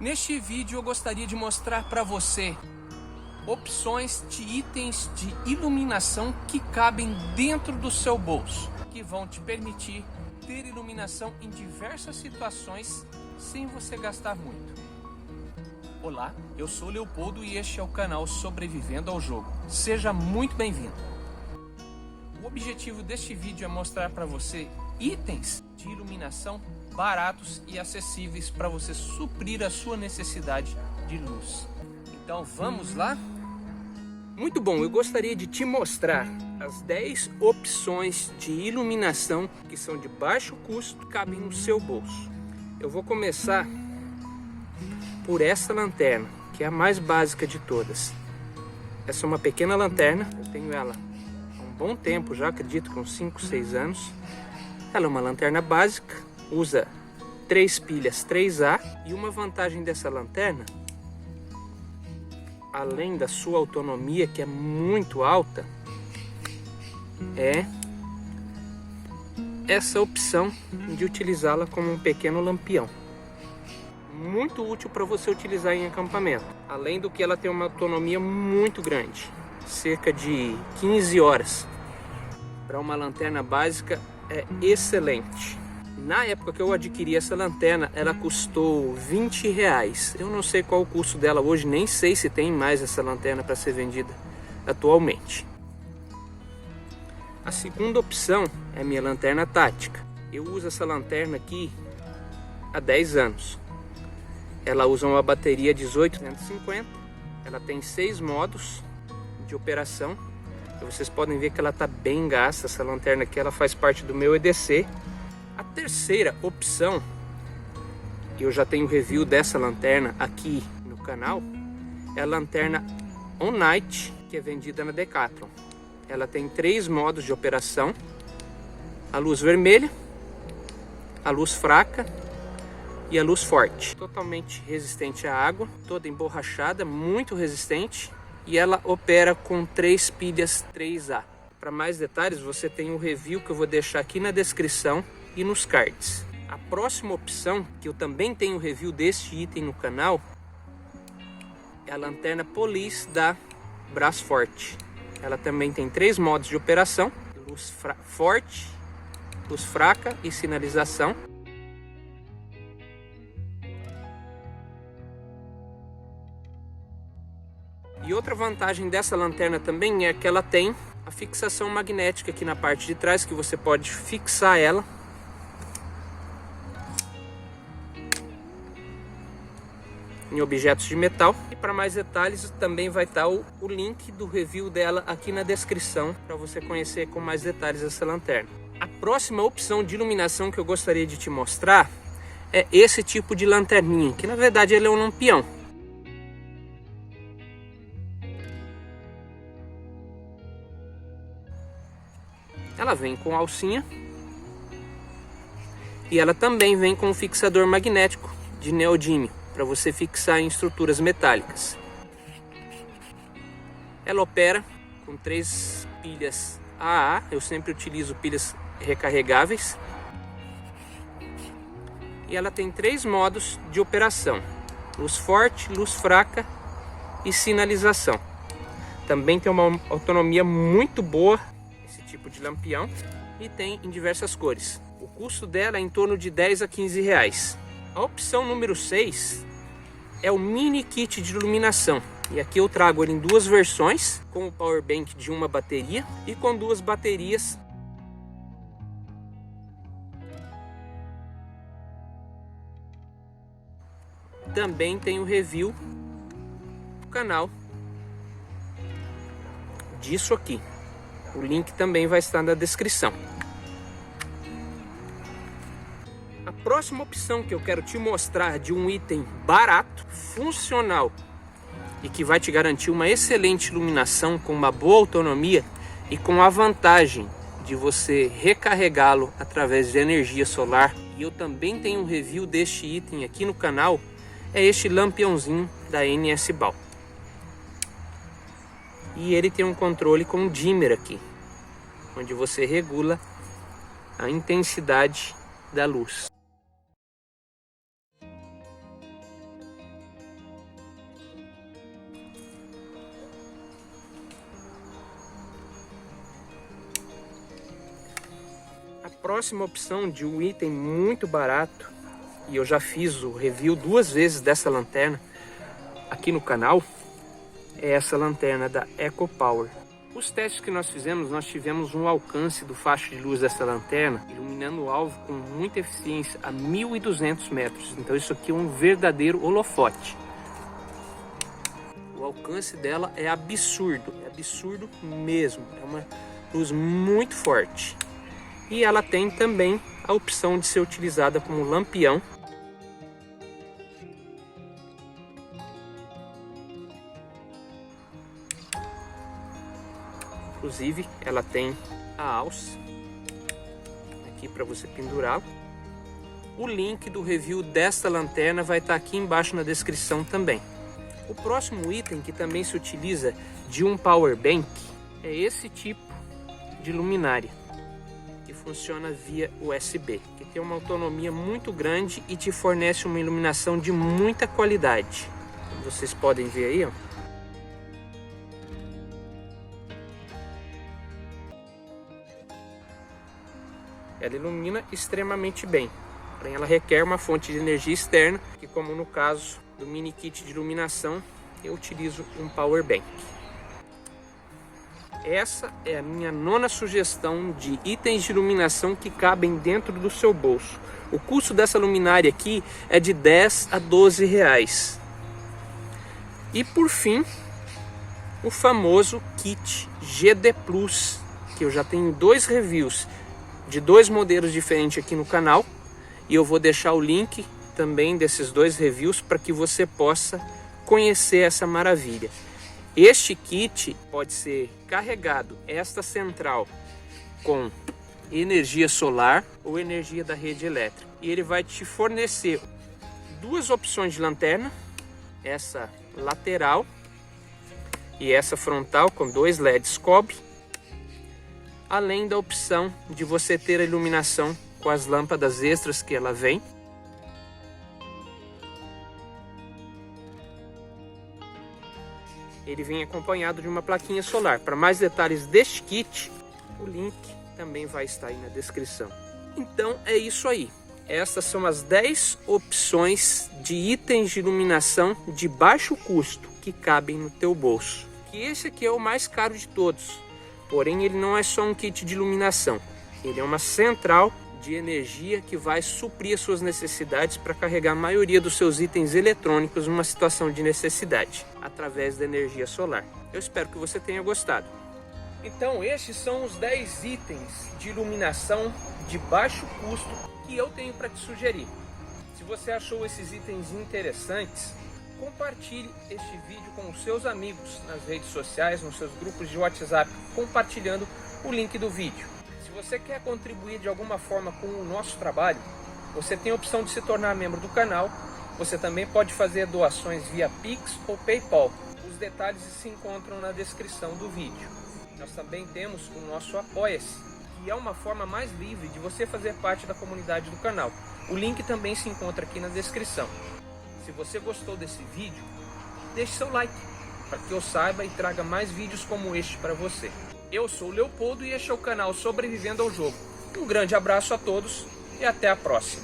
Neste vídeo eu gostaria de mostrar para você opções de itens de iluminação que cabem dentro do seu bolso, que vão te permitir ter iluminação em diversas situações sem você gastar muito. Olá, eu sou Leopoldo e este é o canal Sobrevivendo ao Jogo. Seja muito bem-vindo. O objetivo deste vídeo é mostrar para você itens de iluminação baratos e acessíveis para você suprir a sua necessidade de luz. Então vamos lá? Muito bom, eu gostaria de te mostrar as 10 opções de iluminação que são de baixo custo e cabem no seu bolso. Eu vou começar por essa lanterna, que é a mais básica de todas. Essa é uma pequena lanterna, eu tenho ela há um bom tempo já, acredito com 5, 6 anos. Ela é uma lanterna básica, usa 3 pilhas 3A, e uma vantagem dessa lanterna, além da sua autonomia, que é muito alta, é essa opção de utilizá-la como um pequeno lampião. Muito útil para você utilizar em acampamento. Além do que ela tem uma autonomia muito grande, cerca de 15 horas. Para uma lanterna básica é excelente. Na época que eu adquiri essa lanterna, ela custou R$20. Eu não sei qual o custo dela hoje, nem sei se tem mais essa lanterna para ser vendida atualmente. A segunda opção é a minha lanterna tática. Eu uso essa lanterna aqui há 10 anos. Ela usa uma bateria 18150. Ela tem 6 modos de operação. Vocês podem ver que ela está bem gasta. Essa lanterna aqui, ela faz parte do meu EDC. A terceira opção, eu já tenho review dessa lanterna aqui no canal, é a lanterna On Night, que é vendida na Decathlon. Ela tem 3 modos de operação: a luz vermelha, a luz fraca e a luz forte. Totalmente resistente à água, toda emborrachada, muito resistente, e ela opera com 3 pilhas 3A. Para mais detalhes, você tem um review que eu vou deixar aqui na descrição e nos cards. A próxima opção, que eu também tenho review deste item no canal, é a lanterna Police da Brasforte. Ela também tem 3 modos de operação: luz forte, luz fraca e sinalização. E outra vantagem dessa lanterna também é que ela tem a fixação magnética aqui na parte de trás, que você pode fixar ela em objetos de metal. E para mais detalhes também vai estar o link do review dela aqui na descrição, para você conhecer com mais detalhes essa lanterna. A próxima opção de iluminação que eu gostaria de te mostrar é esse tipo de lanterninha, que na verdade ele é um lampião. Ela vem com alcinha e ela também vem com um fixador magnético de neodímio para você fixar em estruturas metálicas. Ela opera com 3 pilhas AA, eu sempre utilizo pilhas recarregáveis. E ela tem 3 modos de operação: luz forte, luz fraca e sinalização. Também tem uma autonomia muito boa esse tipo de lampião, e tem em diversas cores. O custo dela é em torno de 10 a 15 reais. A opção número 6 é o mini kit de iluminação, e aqui eu trago ele em 2 versões, com o power bank de uma bateria e com 2 baterias. Também tem o review no canal disso aqui. O link também vai estar na descrição. A próxima opção que eu quero te mostrar de um item barato, funcional e que vai te garantir uma excelente iluminação com uma boa autonomia e com a vantagem de você recarregá-lo através de energia solar, e eu também tenho um review deste item aqui no canal, é este lampiãozinho da NS-BAL. E ele tem um controle com dimmer aqui, onde você regula a intensidade da luz. próxima opção de um item muito barato, e eu já fiz o review 2 vezes dessa lanterna aqui no canal, é essa lanterna da EcoPower. Os testes que nós fizemos, nós tivemos um alcance do facho de luz dessa lanterna, iluminando o alvo com muita eficiência a 1.200 metros. Então isso aqui é um verdadeiro holofote. O alcance dela é absurdo mesmo. É uma luz muito forte. E ela tem também a opção de ser utilizada como lampião. Inclusive, ela tem a alça aqui para você pendurá-la. O link do review desta lanterna vai estar aqui embaixo na descrição também. O próximo item que também se utiliza de um power bank é esse tipo de luminária, que funciona via USB, que tem uma autonomia muito grande e te fornece uma iluminação de muita qualidade. Como vocês podem ver aí, ó. Ela ilumina extremamente bem, porém ela requer uma fonte de energia externa, que como no caso do mini kit de iluminação, eu utilizo um power bank. Essa é a minha 9ª sugestão de itens de iluminação que cabem dentro do seu bolso. O custo dessa luminária aqui é de 10 a 12 reais. E por fim, o famoso kit GD Plus, que eu já tenho 2 reviews de 2 modelos diferentes aqui no canal, e eu vou deixar o link também desses 2 reviews para que você possa conhecer essa maravilha. Este kit pode ser carregado, esta central, com energia solar ou energia da rede elétrica, e ele vai te fornecer 2 opções de lanterna, essa lateral e essa frontal com 2 LEDs cobre, além da opção de você ter a iluminação com as lâmpadas extras que ela vem. Ele vem acompanhado de uma plaquinha solar. Para mais detalhes deste kit, o link também vai estar aí na descrição. Então é isso aí. Estas são as 10 opções de itens de iluminação de baixo custo que cabem no teu bolso. E esse aqui é o mais caro de todos. Porém, ele não é só um kit de iluminação, ele é uma central de energia que vai suprir as suas necessidades para carregar a maioria dos seus itens eletrônicos numa situação de necessidade, através da energia solar. Eu espero que você tenha gostado. Então, estes são os 10 itens de iluminação de baixo custo que eu tenho para te sugerir. Se você achou esses itens interessantes, compartilhe este vídeo com os seus amigos nas redes sociais, nos seus grupos de WhatsApp, compartilhando o link do vídeo. Se você quer contribuir de alguma forma com o nosso trabalho, você tem a opção de se tornar membro do canal. Você também pode fazer doações via Pix ou PayPal. Os detalhes se encontram na descrição do vídeo. Nós também temos o nosso Apoia-se, que é uma forma mais livre de você fazer parte da comunidade do canal. O link também se encontra aqui na descrição. Se você gostou desse vídeo, deixe seu like, para que eu saiba e traga mais vídeos como este para você. Eu sou o Leopoldo e este é o canal Sobrevivendo ao Jogo. Um grande abraço a todos e até a próxima.